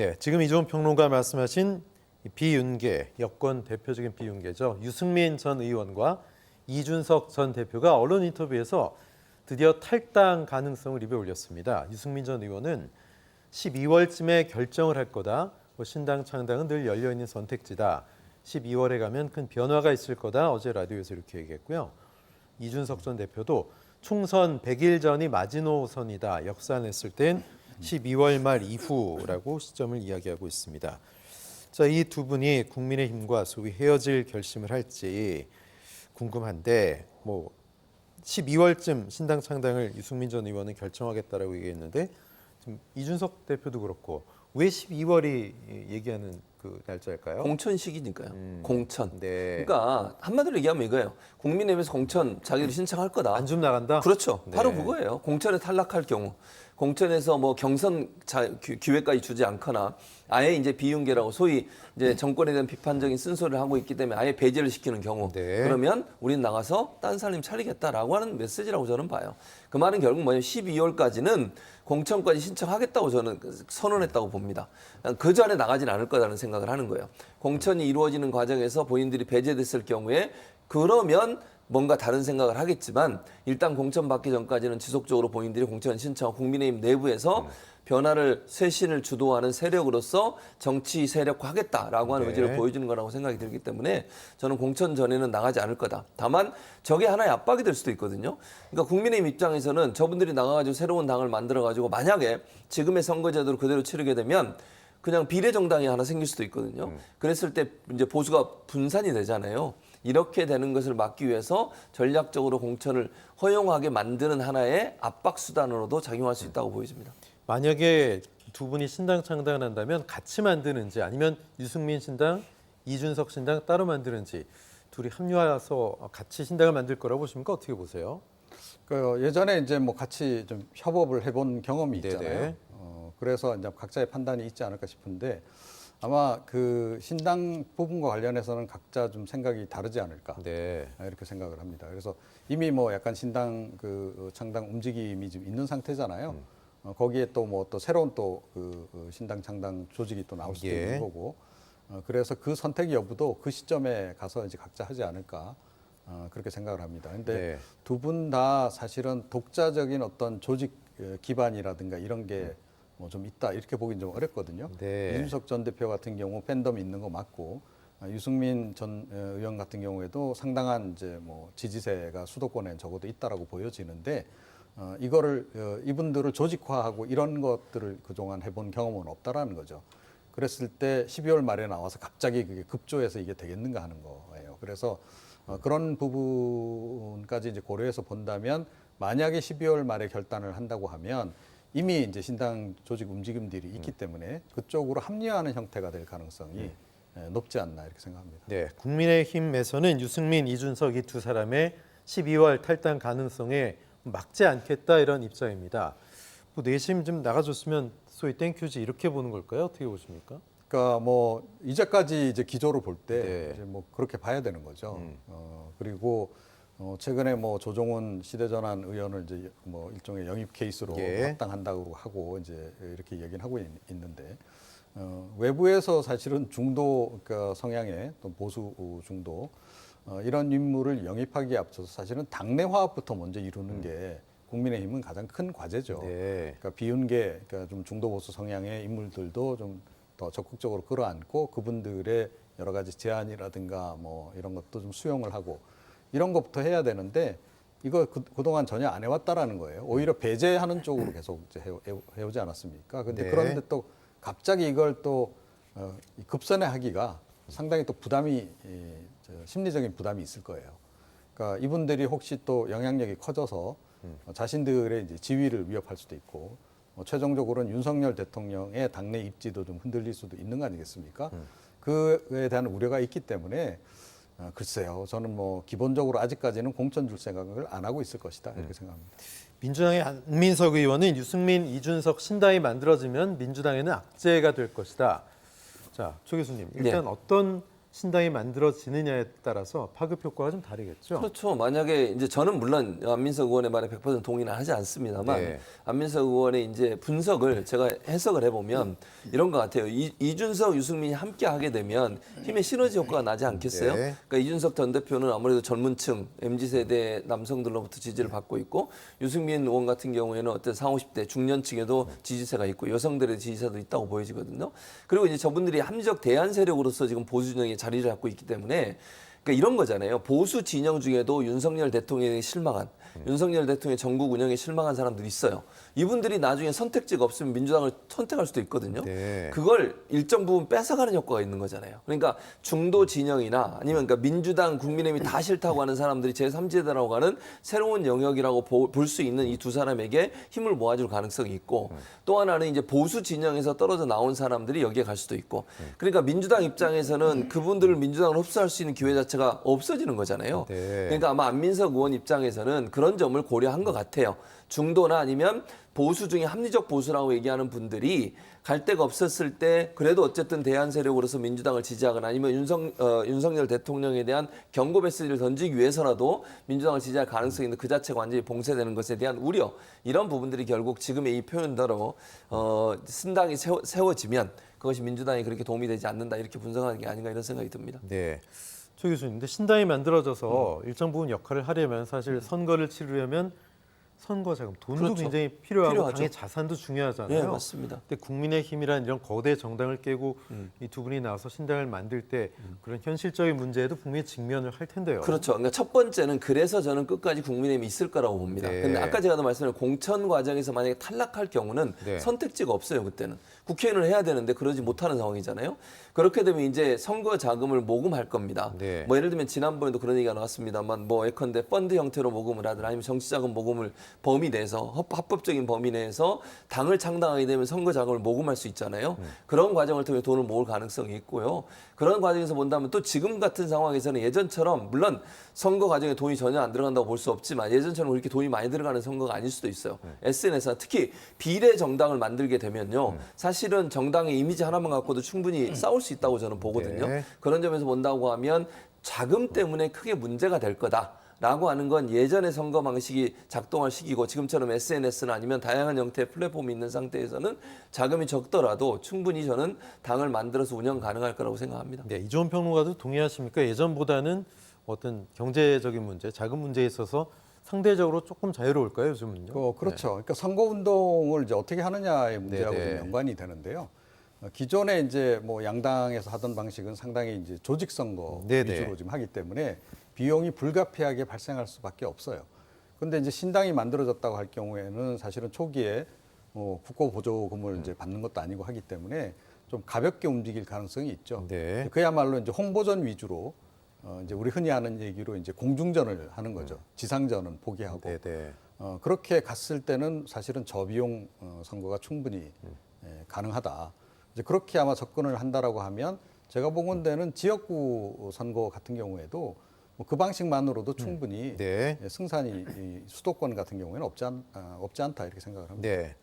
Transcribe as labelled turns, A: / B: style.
A: 네, 지금 이종훈 평론가 말씀하신 이 비윤계, 여권 대표적인 비윤계죠. 유승민 전 의원과 이준석 전 대표가 언론 인터뷰에서 드디어 탈당 가능성을 입에 올렸습니다. 유승민 전 의원은 12월쯤에 결정을 할 거다. 신당 창당은 늘 열려있는 선택지다. 12월에 가면 큰 변화가 있을 거다. 어제 라디오에서 이렇게 얘기했고요. 이준석 전 대표도 총선 100일 전이 마지노선이다. 역산했을 땐 12월 말 이후라고 시점을 이야기하고 있습니다. 자, 이 두 분이 국민의힘과 소위 헤어질 결심을 할지 궁금한데 12월쯤 신당 창당을 유승민 전 의원은 결정하겠다라고 얘기했는데 지금 이준석 대표도 그렇고 왜 12월이 얘기하는 그 날짜일까요?
B: 공천 시기니까요. 공천.
A: 네.
B: 그러니까 한마디로 얘기하면 이거예요. 국민의힘에서 공천 자기들이 신청할 거다.
A: 안 좀 나간다?
B: 그렇죠.
A: 네.
B: 바로 그거예요. 공천에 탈락할 경우, 공천에서 뭐 경선 기회까지 주지 않거나 아예 이제 비윤계라고 소위 이제 정권에 대한 비판적인 쓴소리를 하고 있기 때문에 아예 배제를 시키는 경우,
A: 네.
B: 그러면 우린 나가서 딴 사람 차리겠다라고 하는 메시지라고 저는 봐요. 그 말은 결국 뭐냐면 12월까지는 공천까지 신청하겠다고 저는 선언했다고 봅니다. 그 전에 나가진 않을 거라는 생각을 하는 거예요. 공천이 이루어지는 과정에서 본인들이 배제됐을 경우에 그러면 뭔가 다른 생각을 하겠지만 일단 공천 받기 전까지는 지속적으로 본인들이 공천 신청, 국민의힘 내부에서 변화를 쇄신을 주도하는 세력으로서 정치 세력화하겠다라고 하는 의지를 보여주는 거라고 생각이 들기 때문에 저는 공천 전에는 나가지 않을 거다. 다만 저게 하나의 압박이 될 수도 있거든요. 그러니까 국민의힘 입장에서는 저분들이 나가가지고 새로운 당을 만들어가지고 만약에 지금의 선거제도를 그대로 치르게 되면 그냥 비례정당이 하나 생길 수도 있거든요. 그랬을 때 이제 보수가 분산이 되잖아요. 이렇게 되는 것을 막기 위해서 전략적으로 공천을 허용하게 만드는 하나의 압박 수단으로도 작용할 수 있다고 보여집니다.
A: 만약에 두 분이 신당 창당을 한다면 같이 만드는지 아니면 유승민 신당, 이준석 신당 따로 만드는지 둘이 합류해서 같이 신당을 만들 거라고 보십니까? 어떻게 보세요?
C: 그 예전에 이제 뭐 같이 좀 협업을 해본 경험이 있잖아요.
A: 네네.
C: 그래서 이제 각자의 판단이 있지 않을까 싶은데 아마 그 신당 부분과 관련해서는 각자 좀 생각이 다르지 않을까
A: 네.
C: 이렇게 생각을 합니다. 그래서 이미 뭐 약간 신당 그 창당 움직임이 좀 있는 상태잖아요. 거기에 또 뭐 또 새로운 또 그 신당 창당 조직이 또 나올 수도 있는 거고. 그래서 그 선택 여부도 그 시점에 가서 이제 각자 하지 않을까. 그렇게 생각을 합니다. 근데 두 분 다 사실은 독자적인 어떤 조직 기반이라든가 이런 게 뭐 좀 있다 이렇게 보기는 좀 어렵거든요.
A: 네.
C: 이준석 전 대표 같은 경우 팬덤이 있는 거 맞고 유승민 전 의원 같은 경우에도 상당한 이제 뭐 지지세가 수도권에 적어도 있다라고 보여지는데 이거를 이분들을 조직화하고 이런 것들을 그동안 해본 경험은 없다라는 거죠. 그랬을 때 12월 말에 나와서 갑자기 그게 급조해서 이게 되겠는가 하는 거예요. 그래서 그런 부분까지 이제 고려해서 본다면 만약에 12월 말에 결단을 한다고 하면 이미 이제 신당 조직 움직임들이 있기 때문에 그쪽으로 합류하는 형태가 될 가능성이 높지 않나 이렇게 생각합니다.
A: 네, 국민의힘에서는 유승민, 이준석 이 두 사람의 12월 탈당 가능성에 막지 않겠다 이런 입장입니다. 뭐 내심 좀 나가줬으면 소위 땡큐지 이렇게 보는 걸까요? 어떻게 보십니까?
C: 그러니까 뭐 이제까지 이제 기조를 볼 때
A: 네.
C: 이제 뭐 그렇게 봐야 되는 거죠. 그리고 최근에 뭐 조정훈 시대전환 의원을 이제 뭐 일종의 영입 케이스로 합당한다고 하고 이제 이렇게 얘기는 하고 있는데 외부에서 사실은 중도 그러니까 성향의 또 보수 중도 이런 인물을 영입하기에 앞서서 사실은 당내 화합부터 먼저 이루는 게 국민의힘은 가장 큰 과제죠.
A: 네.
C: 그러니까 비윤계, 그러니까 좀 중도 보수 성향의 인물들도 좀 더 적극적으로 끌어안고 그분들의 여러 가지 제안이라든가 뭐 이런 것도 좀 수용을 하고 이런 것부터 해야 되는데 이거 그동안 전혀 안 해왔다라는 거예요. 오히려 배제하는 쪽으로 계속 이제 해오지 않았습니까? 근데 그런데 또 갑자기 이걸 또 급선회 하기가 상당히 또 부담이 심리적인 부담이 있을 거예요. 그러니까 이분들이 혹시 또 영향력이 커져서 자신들의 이제 지위를 위협할 수도 있고 최종적으로는 윤석열 대통령의 당내 입지도 좀 흔들릴 수도 있는 거 아니겠습니까? 그에 대한 우려가 있기 때문에 글쎄요. 저는 뭐 기본적으로 아직까지는 공천 줄 생각을 안 하고 있을 것이다 이렇게 생각합니다.
A: 민주당의 안민석 의원은 유승민, 이준석 신당이 만들어지면 민주당에는 악재가 될 것이다. 자, 조 교수님, 일단 어떤 신당이 만들어지느냐에 따라서 파급 효과가 좀 다르겠죠.
B: 그렇죠. 만약에 이제 저는 물론 안민석 의원의 말에 100% 동의는 하지 않습니다만
A: 네.
B: 안민석 의원의 이제 분석을 제가 해석을 해보면 이런 것 같아요. 이준석, 유승민이 함께 하게 되면 힘의 시너지 효과가 나지 않겠어요?
A: 네.
B: 그러니까 이준석 전 대표는 아무래도 젊은층, MZ세대 남성들로부터 지지를 받고 있고 유승민 의원 같은 경우에는 어떤 40, 50대 중년층에도 지지세가 있고 여성들의 지지세도 있다고 보여지거든요. 그리고 이제 저분들이 합리적 대안 세력으로서 지금 보수 진영에 자리를 잡고 있기 때문에 그러니까 이런 거잖아요. 보수 진영 중에도 윤석열 대통령에 실망한, 윤석열 대통령의 전국 운영에 실망한 사람들이 있어요. 이분들이 나중에 선택지가 없으면 민주당을 선택할 수도 있거든요.
A: 네.
B: 그걸 일정 부분 뺏어가는 효과가 있는 거잖아요. 그러니까 중도 진영이나 아니면 그러니까 민주당, 국민의힘이 다 싫다고 하는 사람들이 제3지대라고 하는 새로운 영역이라고 볼 수 있는 이 두 사람에게 힘을 모아줄 가능성이 있고 또 하나는 이제 보수 진영에서 떨어져 나온 사람들이 여기에 갈 수도 있고 그러니까 민주당 입장에서는 그분들을 민주당으로 흡수할 수 있는 기회 자체가 없어지는 거잖아요.
A: 네.
B: 그러니까 아마 안민석 의원 입장에서는 그런 점을 고려한 것 같아요. 중도나 아니면 보수 중에 합리적 보수라고 얘기하는 분들이 갈 데가 없었을 때 그래도 어쨌든 대안 세력으로서 민주당을 지지하거나 아니면 윤석열 대통령에 대한 경고 메시지를 던지기 위해서라도 민주당을 지지할 가능성이 있는 그 자체가 완전히 봉쇄되는 것에 대한 우려 이런 부분들이 결국 지금의 이 표현대로 신당이 세워지면 그것이 민주당에 그렇게 도움이 되지 않는다 이렇게 분석하는 게 아닌가 이런 생각이 듭니다.
A: 네. 조 교수님, 근데 신당이 만들어져서 일정 부분 역할을 하려면 사실 선거를 치르려면 선거 자금, 돈도
B: 그렇죠.
A: 굉장히 필요하고
B: 필요하죠.
A: 당의 자산도 중요하잖아요.
B: 네, 맞습니다.
A: 근데 국민의힘이란 이런 거대 정당을 깨고 이 두 분이 나와서 신당을 만들 때 그런 현실적인 문제에도 분명히 직면을 할 텐데요.
B: 그렇죠. 그러니까 첫 번째는 그래서 저는 끝까지 국민의힘이 있을 거라고 봅니다.
A: 네.
B: 근데 아까 제가 말씀드린 공천 과정에서 만약에 탈락할 경우는
A: 네.
B: 선택지가 없어요. 그때는 국회의원을 해야 되는데 그러지 못하는 상황이잖아요. 그렇게 되면 이제 선거 자금을 모금할 겁니다.
A: 네.
B: 뭐 예를 들면 지난번에도 그런 얘기가 나왔습니다만 뭐 예컨대 펀드 형태로 모금을 하든 아니면 정치자금 모금을 범위 내에서 합법적인 범위 내에서 당을 창당하게 되면 선거 자금을 모금할 수 있잖아요. 그런 과정을 통해 돈을 모을 가능성이 있고요. 그런 과정에서 본다면 또 지금 같은 상황에서는 예전처럼 물론 선거 과정에 돈이 전혀 안 들어간다고 볼 수 없지만 예전처럼 그렇게 돈이 많이 들어가는 선거가 아닐 수도 있어요. SNS나 특히 비례 정당을 만들게 되면요. 사실은 정당의 이미지 하나만 갖고도 충분히 싸울 수 있다고 저는 보거든요.
A: 네.
B: 그런 점에서 본다고 하면 자금 때문에 크게 문제가 될 거다. 라고 하는 건 예전의 선거 방식이 작동할 시기고 지금처럼 SNS나 아니면 다양한 형태의 플랫폼이 있는 상태에서는 자금이 적더라도 충분히 저는 당을 만들어서 운영 가능할 거라고 생각합니다.
A: 네, 이종훈 평론가도 동의하십니까? 예전보다는 어떤 경제적인 문제, 자금 문제에 있어서 상대적으로 조금 자유로울까요, 요즘은요?
C: 그렇죠. 그러니까 선거 운동을 이제 어떻게 하느냐의 문제하고
A: 네, 네.
C: 좀 연관이 되는데요. 기존에 이제 뭐 양당에서 하던 방식은 상당히 이제 조직 선거
A: 네, 네.
C: 위주로 지금 하기 때문에 비용이 불가피하게 발생할 수밖에 없어요. 그런데 이제 신당이 만들어졌다고 할 경우에는 사실은 초기에 국고 보조금을 이제 받는 것도 아니고 하기 때문에 좀 가볍게 움직일 가능성이 있죠.
A: 네.
C: 그야말로 이제 홍보전 위주로 이제 우리 흔히 하는 얘기로 이제 공중전을 하는 거죠. 지상전은 포기하고.
A: 네, 네.
C: 그렇게 갔을 때는 사실은 저비용 선거가 충분히 가능하다. 이제 그렇게 아마 접근을 한다라고 하면 제가 보건대는 지역구 선거 같은 경우에도 뭐그 방식만으로도 충분히
A: 네.
C: 승산이 이 수도권 같은 경우에는 없지 않다 이렇게 생각을 합니다.
A: 네.